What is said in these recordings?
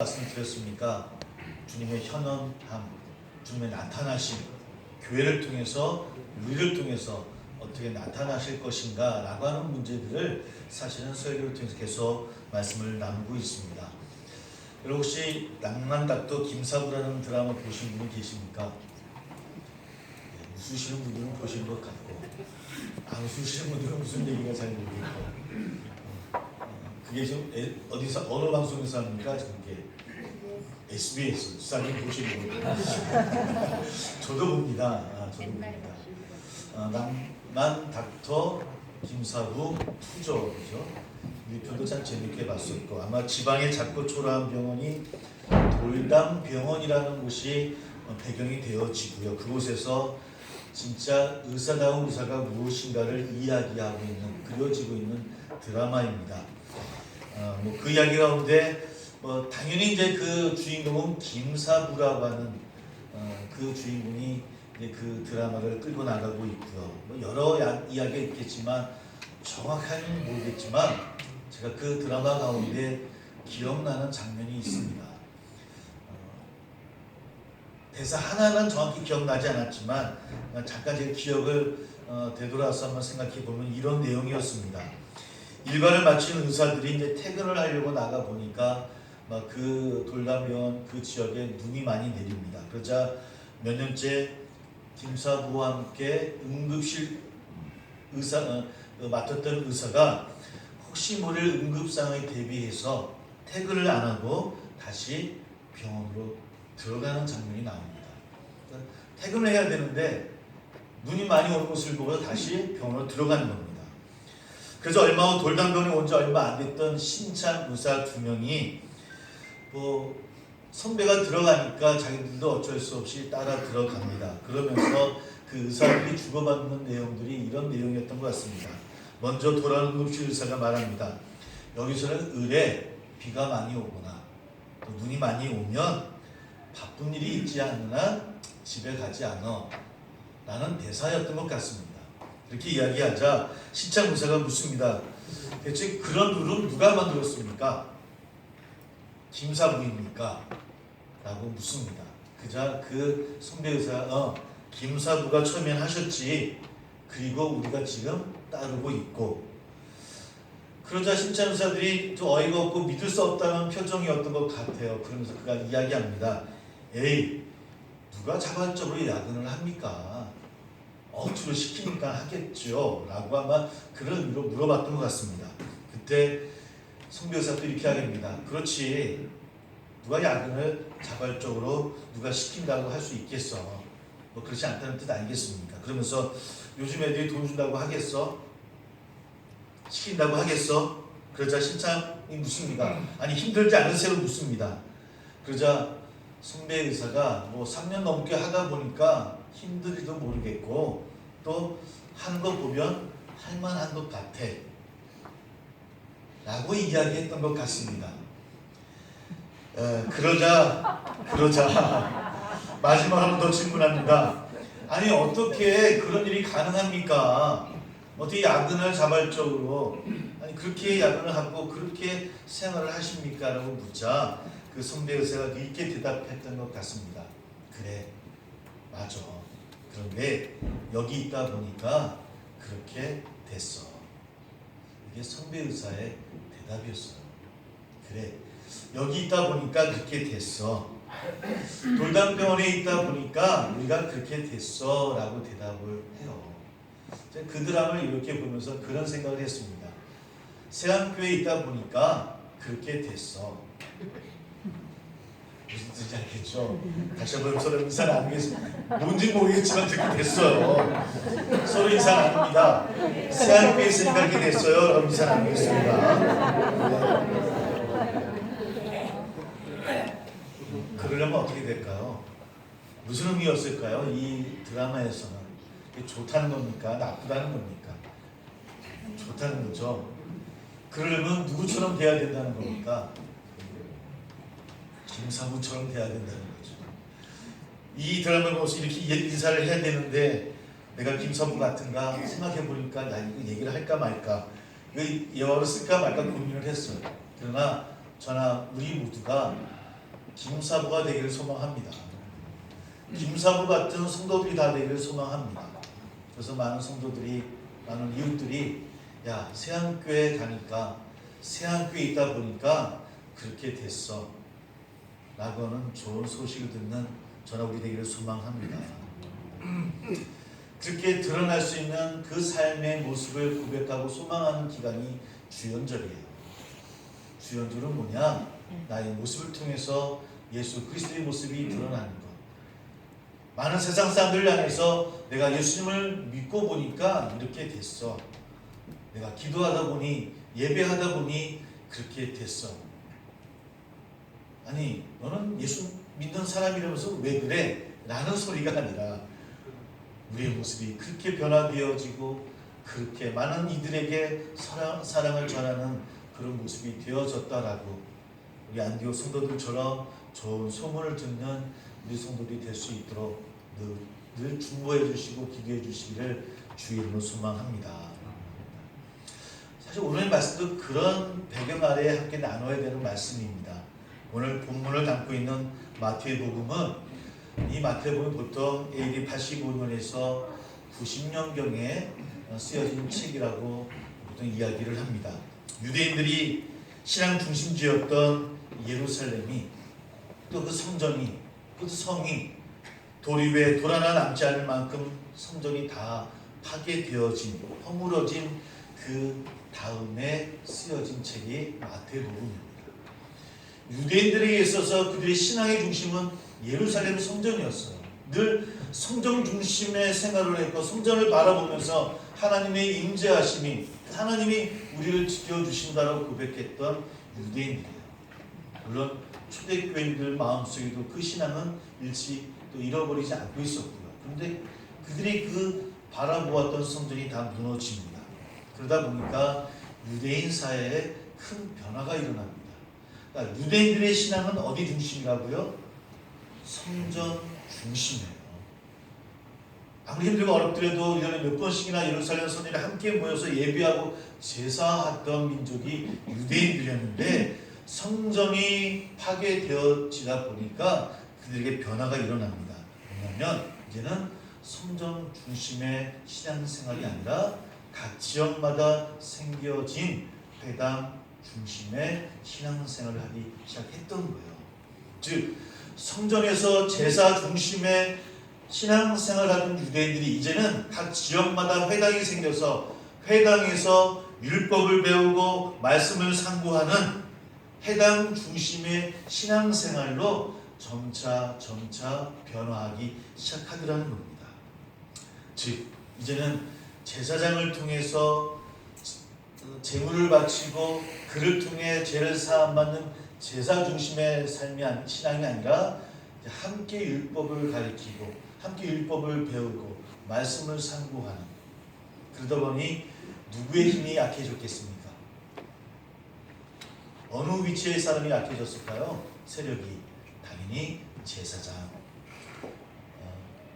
말씀드렸습니까? 주님의 현원함, 주님의 나타나심, 교회를 통해서, 우리를 통해서 어떻게 나타나실 것인가 라고 하는 문제들을 사실은 설교를 통해서 계속 말씀을 나누고 있습니다. 여러분 혹시 낭만닥터 김사부라는 드라마 보신 분이 계십니까? 네, 웃으시는 분들은 보신 것 같고 안 웃으시는 분들은 무슨 얘기가 잘 모르겠고 그게 지금 어디서 어느 방송에서 합니까? 지금 이게 SBS 수사님 보시는 거예요. 저도 봅니다. 저도 봅니다. 낭만 닥터 김사부 투죠, 그죠? 이 편도 참 재밌게 봤었고 아마 지방의 작고 초라한 병원이 돌담병원이라는 곳이 배경이 되어지고요. 그곳에서 진짜 의사다운 의사가 무엇인가를 이야기하고 있는, 그려지고 있는 드라마입니다. 그 이야기 가운데 당연히 이제 그 주인공은 김사부라고 하는 그 주인공이 이제 그 드라마를 끌고 나가고 있고요. 여러 이야기가 있겠지만 정확하게는 모르겠지만 제가 그 드라마 가운데 기억나는 장면이 있습니다. 대사 하나는 정확히 기억나지 않았지만 잠깐 제 기억을 되돌아서 한번 생각해 보면 이런 내용이었습니다. 일과를 마친 의사들이 이제 퇴근을 하려고 나가 보니까 막 그 돌담병원 그 지역에 눈이 많이 내립니다. 그러자 몇 년째 김사부와 함께 응급실 의사 맡았던 의사가 혹시 모를 응급 상황에 대비해서 퇴근을 안 하고 다시 병원으로 들어가는 장면이 나옵니다. 그러니까 퇴근을 해야 되는데 눈이 많이 오는 것을 보고 다시 병원으로 들어가는 겁니다. 그래서 얼마 후 돌담병원에 온 지 얼마 안 됐던 신참 의사 두 명이 선배가 들어가니까 자기들도 어쩔 수 없이 따라 들어갑니다. 그러면서 그 의사들이 주고받는 내용들이 이런 내용이었던 것 같습니다. 먼저 돌아오는 응급실 의사가 말합니다. 여기서는 을에 비가 많이 오거나 또 눈이 많이 오면 바쁜 일이 있지 않는 한 집에 가지 않아 라는 대사였던 것 같습니다. 이렇게 이야기하자 신참 의사가 묻습니다. 대체 그런 룰은 누가 만들었습니까? 김사부입니까? 라고 묻습니다. 그자 그 선배 의사가 김사부가 처음엔 하셨지, 그리고 우리가 지금 따르고 있고. 그러자 신참 의사들이 좀 어이가 없고 믿을 수 없다는 표정이었던 것 같아요. 그러면서 그가 이야기합니다. 에이, 누가 자발적으로 야근을 합니까? 억지로 시키니까 하겠죠 라고 아마 그런 의미로 물어봤던 것 같습니다. 그때 선교사도 이렇게 하겠습니다. 그렇지, 누가 야근을 자발적으로 누가 시킨다고 할 수 있겠어? 그렇지 않다는 뜻 아니겠습니까? 그러면서 요즘 애들이 돈 준다고 하겠어? 시킨다고 하겠어? 그러자 신참이 묻습니다. 아니 힘들지 않으세요? 묻습니다. 그러자 선배 의사가 3년 넘게 하다 보니까 힘들지도 모르겠고 또 하는 거 보면 할만한 것 같아 라고 이야기했던 것 같습니다. 그러자 마지막 한 번 더 질문합니다. 아니 어떻게 그런 일이 가능합니까? 어떻게 야근을 자발적으로 그렇게 야근을 하고 그렇게 생활을 하십니까? 라고 묻자 그 선배 의사가 이렇게 대답했던 것 같습니다. 그래, 맞아. 그런데 여기 있다 보니까 그렇게 됐어. 이게 선배 의사의 대답이었어요. 그래, 여기 있다 보니까 그렇게 됐어. 돌담병원에 있다 보니까 우리가 그렇게 됐어 라고 대답을 해요. 그 드라마를 이렇게 보면서 그런 생각을 했습니다. 세안교회에 있다 보니까 그렇게 됐어. 무슨 뜻인지 알겠죠? 다시 한번 서로 인사 나누겠습니다. 뭔지 모르겠지만 그렇게 됐어요. 서로 인사 나눕니다. 세안교회에 있으니까 그렇게 됐어요. 라고 인사 나누겠습니다. 그러려면 어떻게 될까요? 무슨 의미였을까요? 이 드라마에서는 좋다는 겁니까? 나쁘다는 겁니까? 좋다는 거죠. 그러려면 누구처럼 돼야 된다는 겁니까? 김사부처럼 돼야 된다는 거죠. 이 드라마를 보면서 이렇게 인사를 해야 되는데 내가 김사부 같은가 생각해보니까 이거 얘기를 할까 말까, 이거 예화로 쓸까 말까 고민을 했어요. 그러나 저나 우리 모두가 김사부가 되기를 소망합니다. 김사부 같은 성도들이 다 되기를 소망합니다. 그래서 많은 성도들이, 많은 이웃들이 야, 세안교회 가니까, 세안교회 있다 보니까 그렇게 됐어 라고 하는 좋은 소식을 듣는 저나 우리 되기를 소망합니다. 그렇게 드러날 수 있는 그 삶의 모습을 고백하고 소망하는 기간이 주연절이에요. 주연절은 뭐냐? 나의 모습을 통해서 예수 그리스도의 모습이 드러나는 것. 많은 세상 사람들을 향해서 내가 예수님을 믿고 보니까 이렇게 됐어. 내가 기도하다 보니, 예배하다 보니 그렇게 됐어. 아니, 너는 예수 믿는 사람이라면서 왜 그래? 라는 소리가 아니라 우리의 모습이 그렇게 변화되어지고 그렇게 많은 이들에게 사랑을 전하는 그런 모습이 되어졌다라고 우리 안디옥 성도들처럼 좋은 소문을 듣는 우리 성도들이 될 수 있도록 늘 중보해 주시고 기도해 주시기를 주의 이름으로 소망합니다. 사실 오늘의 말씀도 그런 배경 아래에 함께 나눠야 되는 말씀입니다. 오늘 본문을 담고 있는 마태복음은 이 마태복음은 보통 AD 85년에서 90년경에 쓰여진 책이라고 보통 이야기를 합니다. 유대인들이 신앙 중심지였던 예루살렘이 또 그 성전이 그 성이 돌 위에 돌 하나 남지 않을 만큼 성전이 다 파괴되어진 허물어진 그 다음에 쓰여진 책이 마태복음입니다. 유대인들에게 있어서 그들의 신앙의 중심은 예루살렘 성전이었어요. 늘 성전 중심의 생활을 했고 성전을 바라보면서 하나님의 임재하심이 하나님이 우리를 지켜주신다고 고백했던 유대인들이에요. 물론 초대교인들 마음속에도 그 신앙은 일치 또 잃어버리지 않고 있었고요. 그런데 그들이 그 바라보았던 성전이 다 무너집니다. 그러다 보니까 유대인 사회에 큰 변화가 일어납니다. 그러니까 유대인들의 신앙은 어디 중심이라고요? 성전 중심이에요. 아무리 힘들고 어렵더라도 1년에 몇 번씩이나 예루살렘 성전에 함께 모여서 예배하고 제사했던 민족이 유대인들이었는데 성전이 파괴되어지다 보니까 그들에게 변화가 일어납니다. 왜냐하면 이제는 성전 중심의 신앙생활이 아니라 각 지역마다 생겨진 회당 중심의 신앙생활을 하기 시작했던 거예요. 즉 성전에서 제사 중심의 신앙생활을 하던 유대인들이 이제는 각 지역마다 회당이 생겨서 회당에서 율법을 배우고 말씀을 상고하는 회당 중심의 신앙생활로 점차 변화하기 시작하더라는 겁니다. 즉 이제는 제사장을 통해서 제물을 바치고 그를 통해 죄를 사함받는 제사 중심의 신앙이 아니라 함께 율법을 가르치고 함께 율법을 배우고 말씀을 상고하는, 그러다 보니 누구의 힘이 약해졌겠습니까? 어느 위치의 사람이 약해졌을까요? 세력이 당연히 제사장.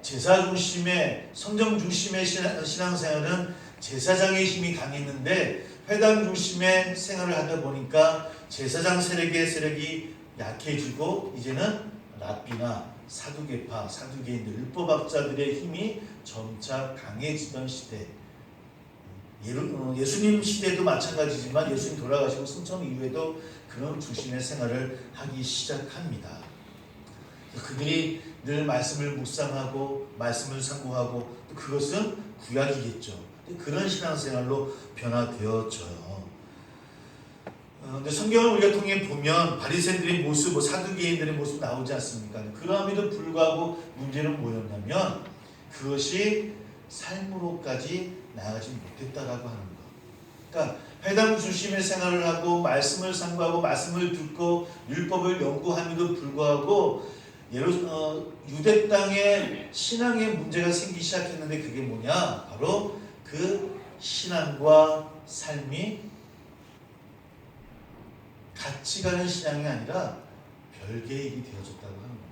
제사 중심의 성전 중심의 신앙생활은 제사장의 힘이 강했는데 회당 중심의 생활을 하다 보니까 제사장 세력이 약해지고 이제는 랍비나 사두개파, 사두개인들, 율법학자들의 힘이 점차 강해지던 시대. 예수님 시대도 마찬가지지만 예수님 돌아가시고 승천 이후에도 그런 중심의 생활을 하기 시작합니다. 그들이 늘 말씀을 묵상하고 말씀을 상고하고 또 그것은 구약이겠죠. 그런 신앙생활로 변화되어져요. 근데 성경을 우리가 통해 보면 바리새인들의 모습, 사두개인들의 모습 나오지 않습니까? 그럼에도 불구하고 문제는 뭐였냐면 그것이 삶으로까지 나아가지 못했다라고 하는 것. 그러니까 회당 중심의 생활을 하고 말씀을 상고하고 말씀을 듣고 율법을 연구함에도 불구하고 유대 땅에 신앙의 문제가 생기기 시작했는데 그게 뭐냐? 바로 그 신앙과 삶이 같이 가는 신앙이 아니라 별개의 일이 되어졌다고 하는 겁니다.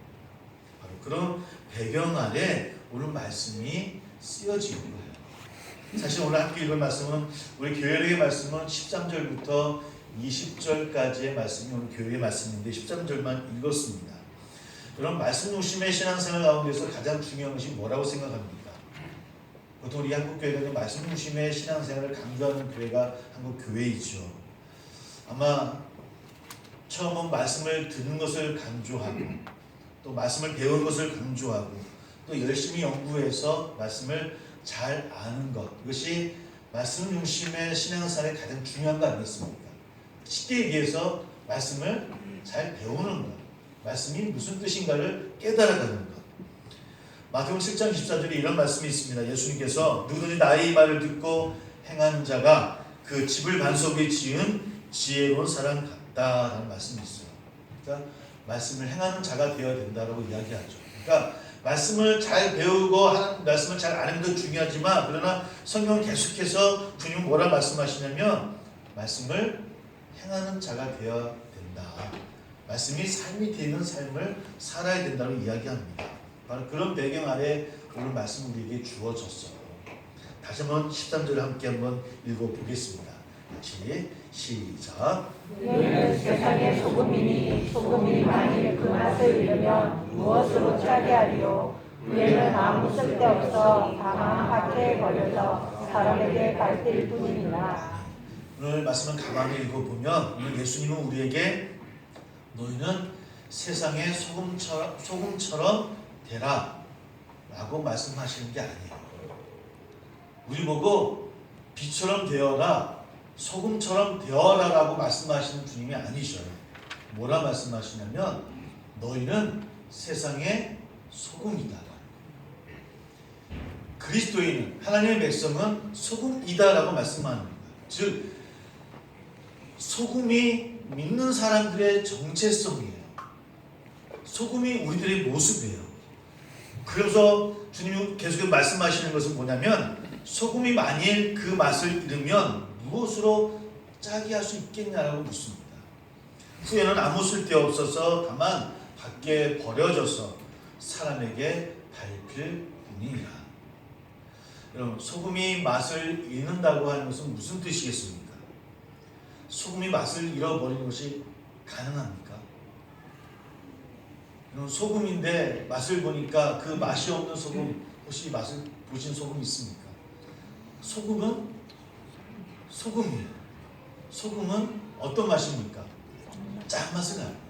바로 그런 배경 아래 오늘 말씀이 쓰여지는 거예요. 사실 오늘 함께 읽을 말씀은 우리 교회의 말씀은 13절부터 20절까지의 말씀이 오늘 교회의 말씀인데 13절만 읽었습니다. 그런 말씀 중심의 신앙생활 가운데서 가장 중요한 것이 뭐라고 생각합니까? 보통 우리 한국교회는 말씀 중심의 신앙생활을 강조하는 교회가 한국교회이죠. 아마 처음은 말씀을 듣는 것을 강조하고 또 말씀을 배우는 것을 강조하고 또 열심히 연구해서 말씀을 잘 아는 것, 이것이 말씀 중심의 신앙생활의 가장 중요한 거 아니겠습니까? 쉽게 얘기해서 말씀을 잘 배우는 것, 말씀이 무슨 뜻인가를 깨달아가는 것. 마태복음 7장 14절에 이런 말씀이 있습니다. 예수님께서 누구든지 나의 말을 듣고 행하는 자가 그 집을 반석 위에 지은 지혜로운 사람 같다라는 말씀이 있어요. 그러니까 말씀을 행하는 자가 되어야 된다라고 이야기하죠. 그러니까 말씀을 잘 배우고 말씀을 잘 아는 것도 중요하지만, 그러나 성경은 계속해서 주님은 뭐라 말씀하시냐면 말씀을 행하는 자가 되어야 된다. 말씀이 삶이 되는 삶을 살아야 된다고 이야기합니다. 바로 그런 배경 아래 오늘 말씀 우리에게 주어졌어요. 다시 한번 13절을 함께 한번 읽어보겠습니다. 같이 시작. 너희는 세상의 소금이니 소금이 만일 그 맛을 잃으면 무엇으로 짜게 하리요? 의에는 아무 쓸데없어 다만 밖에 버려져 사람에게 갈대일 뿐이니라. 오늘 말씀을 가만히 읽어보면 오늘 예수님은 우리에게 너희는 세상의 소금처럼 되라 라고 말씀하시는 게 아니에요. 우리 보고 빛처럼 되어라, 소금처럼 되어라 라고 말씀하시는 주님이 아니셔요. 뭐라 말씀하시냐면 너희는 세상의 소금이다. 그리스도인은, 하나님의 백성은 소금이다 라고 말씀하는 거예요. 즉 소금이 믿는 사람들의 정체성이에요. 소금이 우리들의 모습이에요. 그래서 주님이 계속 말씀하시는 것은 뭐냐면 소금이 만일 그 맛을 잃으면 무엇으로 짜게 할 수 있겠냐라고 묻습니다. 후에는 아무 쓸데없어서 다만 밖에 버려져서 사람에게 밟힐 뿐이니라. 여러분, 소금이 맛을 잃는다고 하는 것은 무슨 뜻이겠습니까? 소금이 맛을 잃어버리는 것이 가능합니까? 소금인데 맛을 보니까 그 맛이 없는 소금, 혹시 맛을 보신 소금 있습니까? 소금은 소금이에요. 소금은 어떤 맛입니까? 짠맛을 납니다.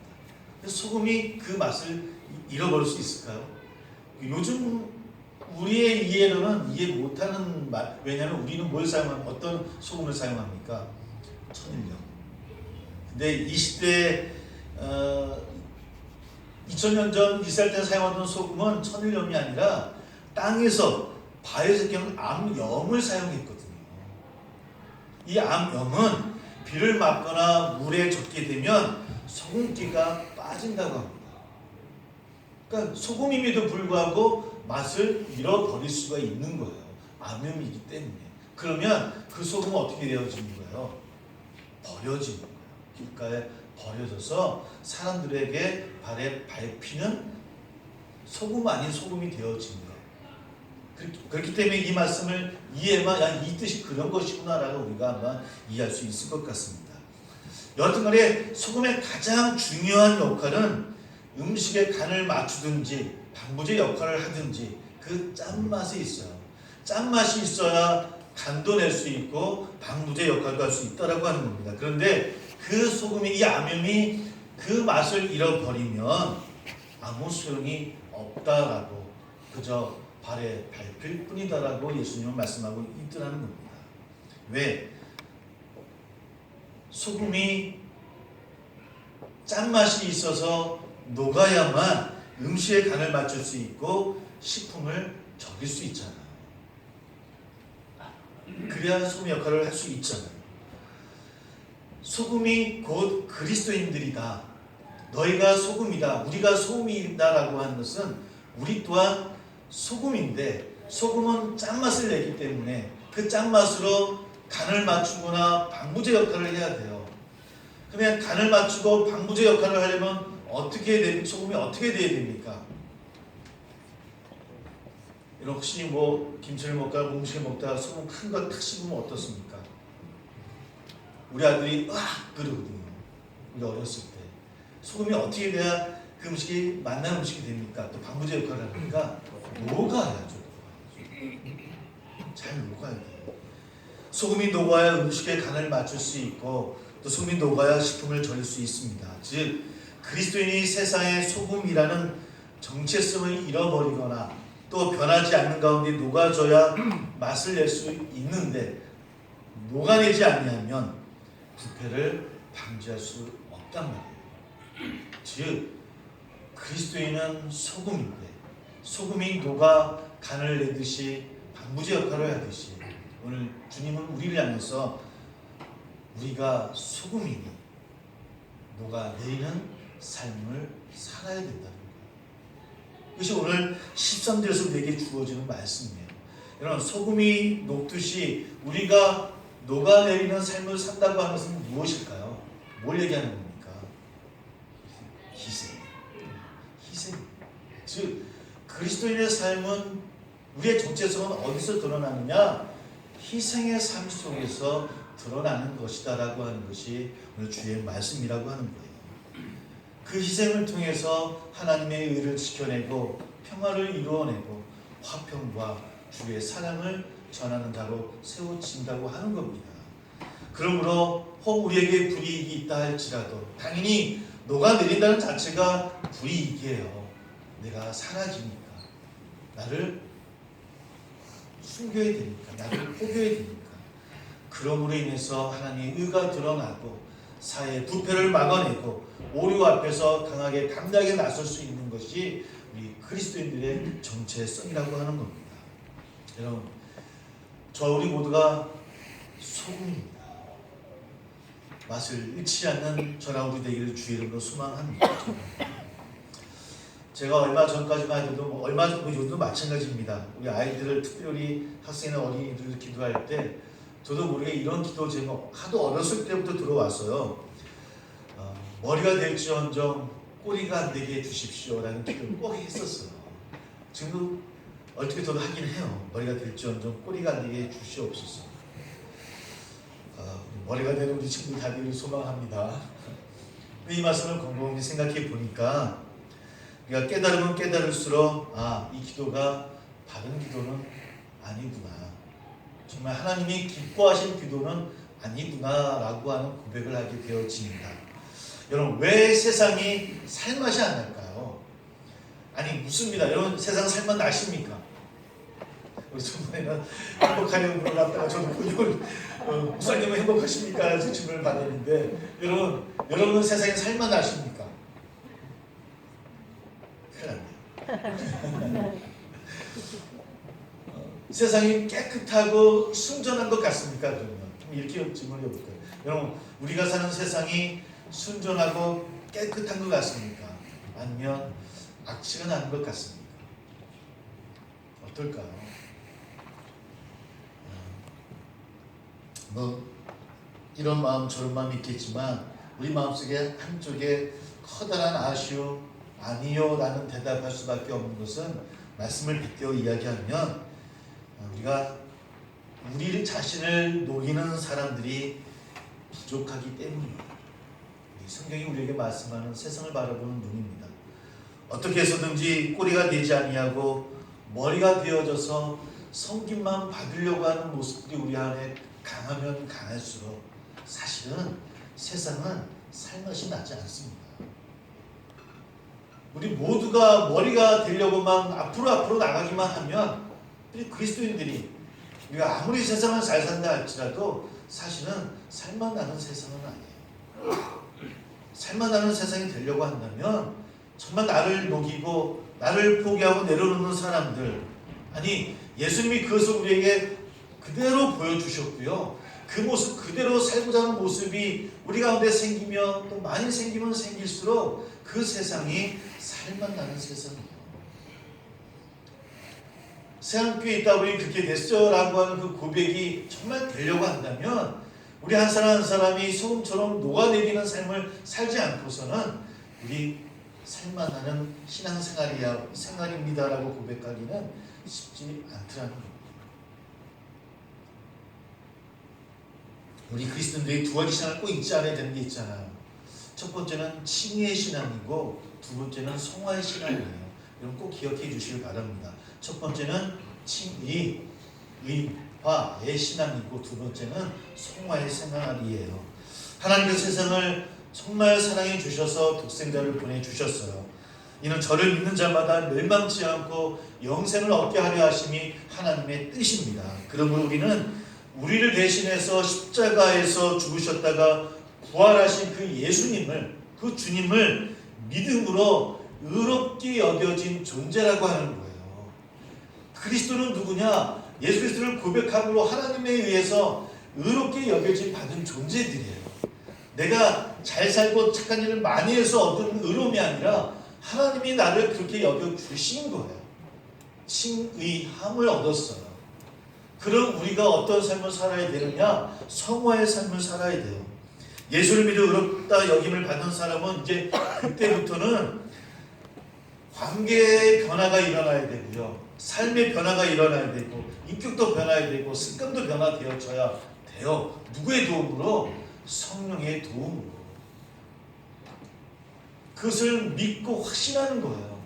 소금이 그 맛을 잃어버릴 수 있을까요? 요즘 우리의 이해로는 이해 못하는 맛. 왜냐하면 우리는 뭘 어떤 소금을 사용합니까? 천일염. 근데 이 시대에 2000년 전 이스라엘 때 사용하던 소금은 천일염이 아니라 땅에서 바위에서 깨운 암염을 사용했거든요. 이 암염은 비를 맞거나 물에 젖게 되면 소금기가 빠진다고 합니다. 그러니까 소금임에도 불구하고 맛을 잃어버릴 수가 있는 거예요. 암염이기 때문에. 그러면 그 소금은 어떻게 되어지는 거예요? 버려지는 거예요. 길가에 버려져서 사람들에게 발에 밟히는 소금 아닌 소금이 되어지는 거예요. 그렇기 때문에 이 말씀을 이해만, 이 뜻이 그런 것이구나라고 우리가 아마 이해할 수 있을 것 같습니다. 여하튼 간에 소금의 가장 중요한 역할은 음식의 간을 맞추든지 방부제 역할을 하든지 그 짠맛이 있어요. 짠맛이 있어야 간도 낼 수 있고 방부제 역할도 할 수 있다라고 하는 겁니다. 그런데 그 소금이, 이 암염이 그 맛을 잃어버리면 아무 소용이 없다라고, 그저 발에 밟힐 뿐이다라고 예수님은 말씀하고 있더라는 겁니다. 왜? 소금이 짠맛이 있어서 녹아야만 음식의 간을 맞출 수 있고 식품을 적일 수 있잖아요. 그래야 소금 역할을 할 수 있잖아요. 소금이 곧 그리스도인들이다. 너희가 소금이다. 우리가 소금이다 라고 하는 것은 우리 또한 소금인데, 소금은 짠맛을 내기 때문에 그 짠맛으로 간을 맞추거나 방부제 역할을 해야 돼요. 그러면 간을 맞추고 방부제 역할을 하려면 소금이 어떻게 돼야 됩니까? 혹시 김치를 먹다가 음식을 먹다가 소금 큰 거 탁 씹으면 어떻습니까? 우리 아들이 으악 그러거든요. 우리 어렸을 때 소금이 어떻게 돼야 그 음식이 맛난 음식이 됩니까? 또 방부제 역할을 하니까 녹아야죠. 잘 녹아야 돼요. 소금이 녹아야 음식의 간을 맞출 수 있고 또 소금이 녹아야 식품을 절일 수 있습니다. 즉 그리스도인이 세상의 소금이라는 정체성을 잃어버리거나 또 변하지 않는 가운데 녹아져야 맛을 낼 수 있는데 녹아내지 아니하면 부패를 방지할 수 없단 말이에요. 즉 그리스도인은 소금인데 소금이 녹아 간을 내듯이 방부제 역할을 하듯이 오늘 주님은 우리를 향해서 우리가 소금이니 녹아내리는 삶을 살아야 된다는 거예요. 그것이 오늘 13절에서 내게 주어지는 말씀이에요. 여러분 소금이 녹듯이 우리가 녹아내리는 삶을 산다고 하는 것은 무엇일까요? 뭘 얘기하는 겁니까? 희생. 즉 그리스도인의 삶은 우리의 정체성은 어디서 드러나느냐? 희생의 삶 속에서 드러나는 것이다 라고 하는 것이 오늘 주의 말씀이라고 하는 거예요. 그 희생을 통해서 하나님의 의를 지켜내고 평화를 이루어내고 화평과 주의 사랑을 전하는 자로 세워진다고 하는 겁니다. 그러므로 혹 우리에게 불이익이 있다 할지라도 당연히 녹아내린다는 자체가 불이익이에요. 내가 사라지니까 나를 숨겨야 되니까 나를 포기해야 되니까 그러므로 인해서 하나님의 의가 드러나고 사회의 부패를 막아내고 오류 앞에서 강하게 담대하게 나설 수 있는 것이 우리 그리스도인들의 정체성이라고 하는 겁니다. 여러분 우리 모두가 소금입니다. 맛을 잃지 않는 저나 우리 되기를 주의 이름으로 소망합니다. 제가 얼마 전까지만 해도 얼마 전 요즘도 마찬가지입니다. 우리 아이들을 특별히 학생이나 어린이들을 기도할 때 저도 모르게 이런 기도 제목 하도 어렸을 때부터 들어왔어요. 머리가 될지언정 꼬리가 안 되게 해주십시오라는 기도를 꼭 했었어요. 지금도 어떻게 저도 하긴 해요. 머리가 될지언정 꼬리가 안 되게 해주시옵소서. 머리가 되는 우리 친구들 다들 소망합니다. 이 말씀을 곰곰이 생각해 보니까 우리가 깨달으면 깨달을수록 이 기도가 바른 기도는 아니구나. 정말 하나님이 기뻐하신 기도는 아니구나라고 하는 고백을 하게 되어집니다. 여러분 왜 세상이 살맛이 안 날까요? 아니 묻습니다. 여러분 세상 살맛 나십니까? 우리 저번에는 행복하려고 물어봤다가 저도 목사님은 행복하십니까? 저 질문을 받았는데 여러분은 세상에 살맛 나십니까? 큰일 났네요. 세상이 깨끗하고 순전한 것 같습니까? 그러면 이렇게 질문을 해볼까요? 여러분 우리가 사는 세상이 순전하고 깨끗한 것 같습니까? 아니면 악취가 나는 것 같습니까? 어떨까요? 이런 마음 저런 마음이 있겠지만 우리 마음속에 한쪽에 커다란 아쉬움 아니요 라는 대답할 수밖에 없는 것은 말씀을 빗대어 이야기하면 우리가 우리 자신을 녹이는 사람들이 부족하기 때문입니다. 성경이 우리에게 말씀하는 세상을 바라보는 눈입니다. 어떻게 해서든지 꼬리가 되지 아니하고 머리가 되어져서 섬김만 받으려고 하는 모습들이 우리 안에 강하면 강할수록 사실은 세상은 살맛이 나지 않습니다. 우리 모두가 머리가 되려고만 앞으로 나가기만 하면 우리 그리스도인들이 우리가 아무리 세상을 잘 산다 할지라도 사실은 살맛 나는 세상은 아니에요. 살맛 나는 세상이 되려고 한다면 정말 나를 녹이고 나를 포기하고 내려놓는 사람들 아니 예수님이 그것을 우리에게 그대로 보여주셨고요. 그 모습 그대로 살고자 하는 모습이 우리 가운데 생기며 또 많이 생기면 생길수록 그 세상이 살맛 나는 세상이에요. 새한교회에 있다 보니 그렇게 됐죠 라고 하는 그 고백이 정말 되려고 한다면 우리 한 사람 한 사람이 소금처럼 녹아내리는 삶을 살지 않고서는 우리 살맛 나는 신앙생활입니다 라고 고백하기는 쉽지 않더라는 겁니다. 우리 그리스도인들이 두 가지 신앙을 꼭 잊지 않아야 되는 게 있잖아요. 첫 번째는 칭의의 신앙이고 두 번째는 성화의 신앙이에요. 이건 꼭 기억해 주시길 바랍니다. 첫 번째는 칭의, 의화의 신앙이고 두 번째는 성화의 생활이에요. 하나님께서 세상을 정말 사랑해 주셔서 독생자를 보내주셨어요. 이는 저를 믿는 자마다 멸망치 않고 영생을 얻게 하려 하심이 하나님의 뜻입니다. 그러므로 우리는 우리를 대신해서 십자가에서 죽으셨다가 부활하신 그 예수님을, 그 주님을 믿음으로 의롭게 여겨진 존재라고 하는 거예요. 그리스도는 누구냐? 예수 그리스도를 고백함으로 하나님에 의해서 의롭게 여겨진 받은 존재들이에요. 내가 잘 살고 착한 일을 많이 해서 얻은 의로움이 아니라 하나님이 나를 그렇게 여겨주신 거예요. 칭의함을 얻었어요. 그럼 우리가 어떤 삶을 살아야 되느냐? 성화의 삶을 살아야 돼요. 예수를 믿어 의롭다 여김을 받은 사람은 이제 그때부터는 관계의 변화가 일어나야 되고요. 삶의 변화가 일어나야 되고 인격도 변화해야 되고 습관도 변화되어져야 돼요. 누구의 도움으로? 성령의 도움으로. 그것을 믿고 확신하는 거예요.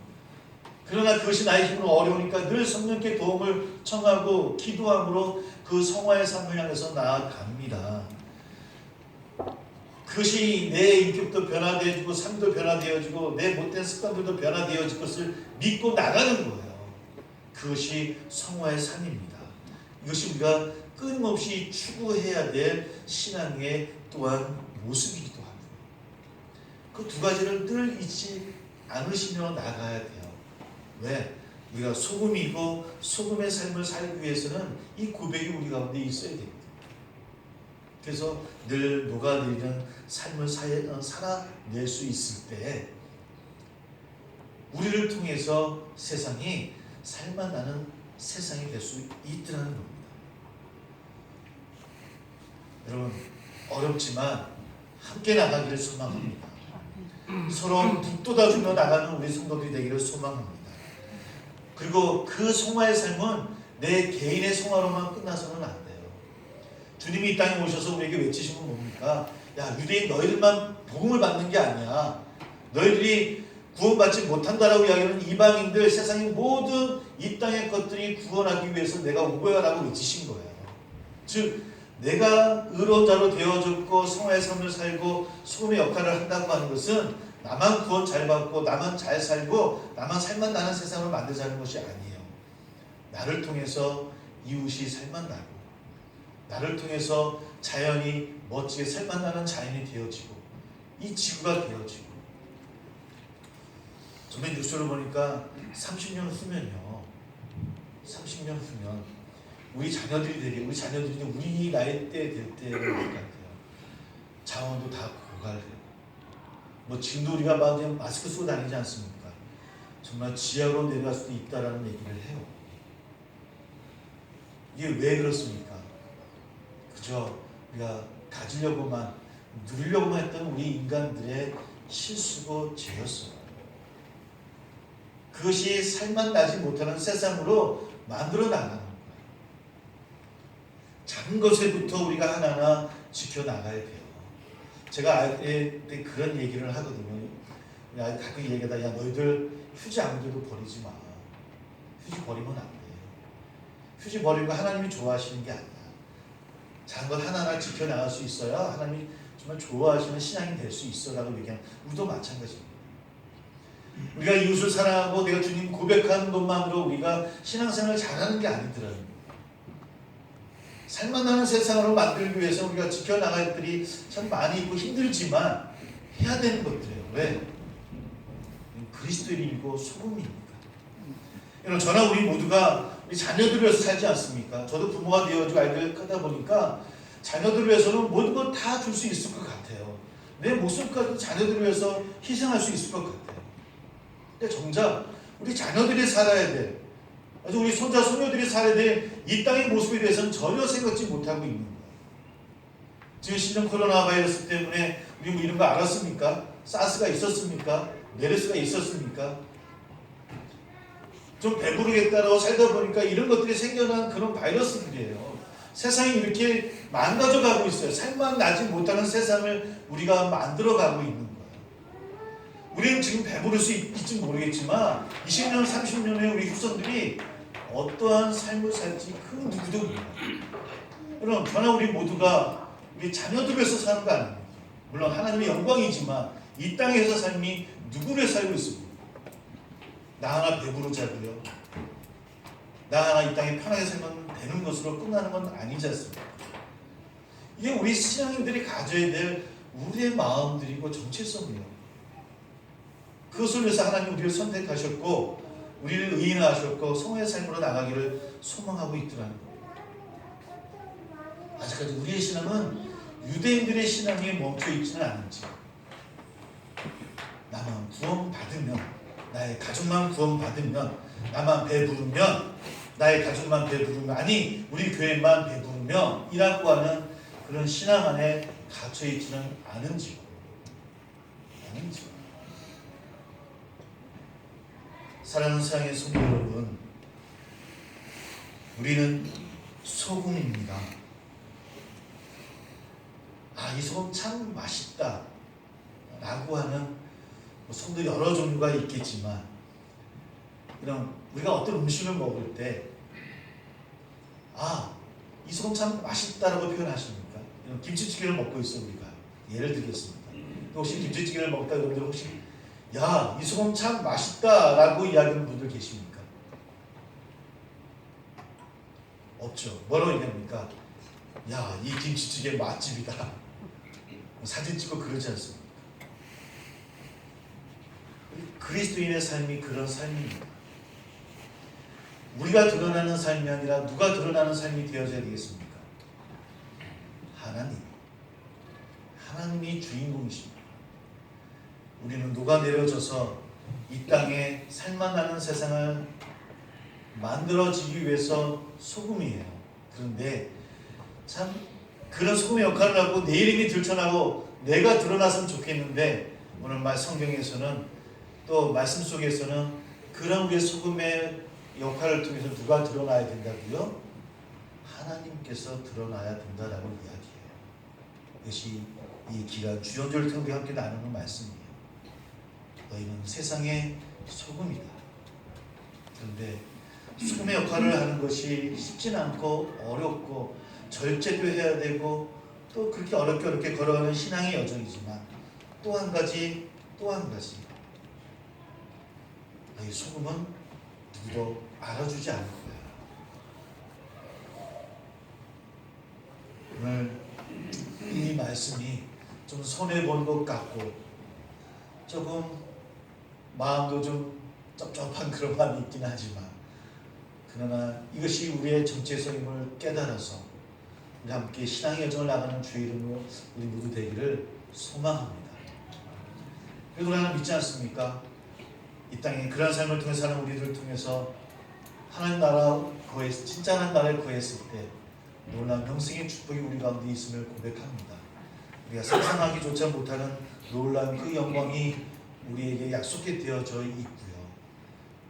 그러나 그것이 나의 힘으로 어려우니까 늘 성령께 도움을 청하고 기도함으로 그 성화의 삶을 향해서 나아갑니다. 그것이 내 인격도 변화되어지고 삶도 변화되어지고 내 못된 습관들도 변화되어질 것을 믿고 나가는 거예요. 그것이 성화의 삶입니다. 이것이 우리가 끊임없이 추구해야 될 신앙의 또한 모습이기도 합니다. 그 두 가지를 늘 잊지 않으시며 나가야 돼요. 왜? 우리가 소금이고 소금의 삶을 살기 위해서는 이 고백이 우리 가운데 있어야 됩니다. 그래서 늘 녹아내리는 삶을 살아낼 수 있을 때 우리를 통해서 세상이 살만 나는 세상이 될 수 있더라는 겁니다. 여러분, 어렵지만 함께 나가기를 소망합니다. 서로 북돋아주며 나가는 우리 성도들이 되기를 소망합니다. 그리고 그 성화의 삶은 내 개인의 성화로만 끝나서는 안 돼요. 주님이 이 땅에 오셔서 우리에게 외치신 건 뭡니까? 야, 유대인 너희들만 복음을 받는 게 아니야. 너희들이 구원받지 못한다라고 이야기하는 이방인들, 세상의 모든 이 땅의 것들이 구원하기 위해서 내가 온 거야 라고 외치신 거예요. 즉 내가 의로운 자로 되어졌고 성화의 삶을 살고 소금의 역할을 한다고 하는 것은 나만 구원 잘 받고 나만 잘 살고 나만 살만 나는 세상을 만들자는 것이 아니에요. 나를 통해서 이웃이 살만 나고 나를 통해서 자연이 멋지게 살만 나는 자연이 되어지고 이 지구가 되어지고. 저는 뉴스를 보니까 30년 후면요, 30년 후면 우리 자녀들이 우리 나이 때 될 때를 것 같아요. 자원도 다 고갈돼요. 뭐 지금도 우리가 마스크 쓰고 다니지 않습니까? 정말 지하로 내려갈 수도 있다라는 얘기를 해요. 이게 왜 그렇습니까? 그저 우리가 가지려고만 누리려고만 했던 우리 인간들의 실수고 죄였어요. 그것이 살만 나지 못하는 세상으로 만들어 나가는 거예요. 작은 것에부터 우리가 하나하나 지켜나가야 돼요. 제가 아이들 때 그런 얘기를 하거든요. 가끔 얘기하다, 야 너희들 휴지 아무데도 버리지 마. 휴지 버리면 안 돼. 휴지 버리고 하나님이 좋아하시는 게 아니야. 작은 것 하나하나 지켜나갈 수 있어야 하나님이 정말 좋아하시는 신앙이 될 수 있어라고 얘기하는, 우리도 마찬가지입니다. 우리가 이웃을 사랑하고 내가 주님 고백하는 것만으로 우리가 신앙생활을 잘하는 게 아니더라고요. 살만나는 세상으로 만들기 위해서 우리가 지켜나갈 것들이 참 많이 있고 힘들지만 해야 되는 것들이에요. 왜? 그리스도인이고 소금이니까. 여러분, 저나 우리 모두가 우리 자녀들을 위해서 살지 않습니까? 저도 부모가 되어지고 아이들 크다 보니까 자녀들을 위해서는 모든 걸 다 줄 수 있을 것 같아요. 내 목숨까지 자녀들을 위해서 희생할 수 있을 것 같아요. 근데 정작 우리 자녀들이 살아야 돼, 아주 우리 손자 손녀들이 살아야 될 이 땅의 모습에 대해서는 전혀 생각지 못하고 있는 거예요. 지금 신종 코로나 바이러스 때문에 우리 뭐 이런 거 알았습니까? 사스가 있었습니까? 메르스가 있었습니까? 좀 배부르겠다라고 살다 보니까 이런 것들이 생겨난 그런 바이러스들이에요. 세상이 이렇게 망가져가고 있어요. 살만 나지 못하는 세상을 우리가 만들어가고 있는 거예요. 우리는 지금 배부를 수 있을지 모르겠지만 20년, 30년 후에 우리 후손들이 어떠한 삶을 살지 그 누구도 몰라요. 그럼 저나 우리 모두가 우리 자녀들을 위해서 사는 거 아닙니까? 물론 하나님의 영광이지만 이 땅에서 삶이 누구를 살고 있습니까? 나 하나 배부로 자고요. 나 하나 이 땅에 편하게 살면 되는 것으로 끝나는 건 아니지 않습니까? 이게 우리 신앙인들이 가져야 될 우리의 마음들이고 정체성이에요. 그것을 위해서 하나님 우리를 선택하셨고 우리를 의인하셨고 성화의 삶으로 나가기를 소망하고 있더라는 거예요. 아직까지 우리의 신앙은 유대인들의 신앙에 멈춰 있지는 않은지, 나만 구원받으면, 나의 가족만 구원받으면, 나만 배부르면, 나의 가족만 배부르면, 아니 우리 교회만 배부르면 이라고 하는 그런 신앙 안에 갇혀 있지는 않은지. 사랑하는 사랑의 성도 여러분, 우리는 소금입니다. 이 소금 참 맛있다 라고 하는 소금도 여러 종류가 있겠지만, 이런 우리가 어떤 음식을 먹을 때 이 소금 참 맛있다라고 표현하십니까? 이런 김치찌개를 먹고 있어 우리가 예를 들겠습니다. 혹시 김치찌개를 먹다 여러분들 혹시 이 소금 참 맛있다라고 이야기하는 분들 계십니까? 없죠. 뭐라고 얘기합니까? 이 김치찌개 맛집이다. 사진 찍고 그러지 않습니까? 그리스도인의 삶이 그런 삶입니다. 우리가 드러나는 삶이 아니라 누가 드러나는 삶이 되어져야 되겠습니까? 하나님이 주인공이십니다. 우리는 녹아내려져서 이 땅에 살만 나는 세상을 만들어지기 위해서 소금이에요. 그런데 참 그런 소금의 역할을 하고 내 이름이 들춰나고 내가 드러났으면 좋겠는데, 오늘 성경에서는 또 말씀 속에서는 그런 우리의 소금의 역할을 통해서 누가 드러나야 된다고요? 하나님께서 드러나야 된다라고 이야기해요. 이것이 이 기간 주연절을 통해 함께 나누는 말씀이에요. 너희는 세상의 소금이다. 그런데 소금의 역할을 하는 것이 쉽진 않고 어렵고 절제도 해야 되고 또 그렇게 어렵게 걸어가는 신앙의 여정이지만, 또 한 가지 너희 소금은 누구도 알아주지 않을 거야. 오늘 이 말씀이 좀 손해본 것 같고 조금 마음도 좀 쩝쩝한 그런 마음이 있긴 하지만, 그러나 이것이 우리의 정체성임을 깨달아서 우리 함께 신앙의 여정을 나가는 주의 이름으로 우리 모두 되기를 소망합니다. 그래도 우리 하나 믿지 않습니까? 이 땅에 그런 삶을 통해 사는 우리들을 통해서 하나님 나라 진짜 하나님 나라에 거했을 때 놀라운 영생의 축복이 우리 가운데 있음을 고백합니다. 우리가 상상하기조차 못하는 놀라운 그 영광이 우리에게 약속이 되어져 있고요.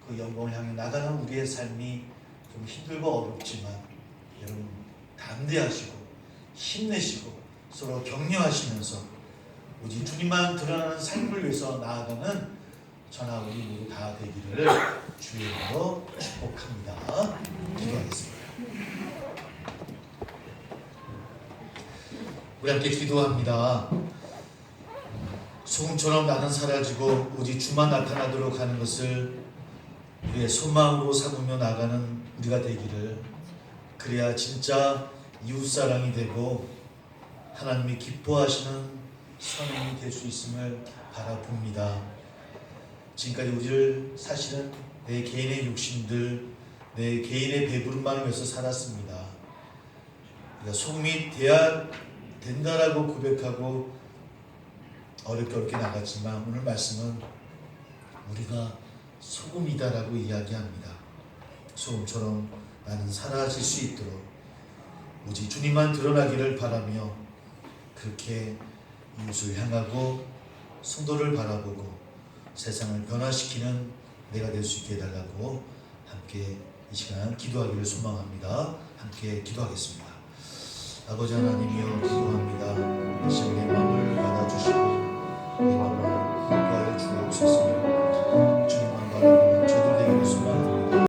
그 영광을 향해 나가는 우리의 삶이 좀 힘들고 어렵지만 여러분 담대하시고 힘내시고 서로 격려하시면서 오직 주님만 드러나는 삶을 위해서 나아가는 저나 우리 모두 다 되기를 주의 이름으로 축복합니다. 기도하겠습니다. 우리 함께 기도합니다. 소금처럼 나는 사라지고 오직 주만 나타나도록 하는 것을 우리의 소망으로 삼으며 나가는 우리가 되기를, 그래야 진짜 이웃사랑이 되고 하나님이 기뻐하시는 선행이 될 수 있음을 바라봅니다. 지금까지 우리를 사실은 내 개인의 욕심들, 내 개인의 배부름만을 위해서 살았습니다. 우리가 소금이 돼야 된다라고 고백하고 어렵게 나갔지만, 오늘 말씀은 우리가 소금이다라고 이야기합니다. 소금처럼 나는 사라질 수 있도록 오직 주님만 드러나기를 바라며, 그렇게 이웃을 향하고 성도를 바라보고 세상을 변화시키는 내가 될 수 있게 해달라고 함께 이 시간 기도하기를 소망합니다. 함께 기도하겠습니다. 아버지 하나님이여, 기도합니다. 다시 우리의 마음을 받아주시고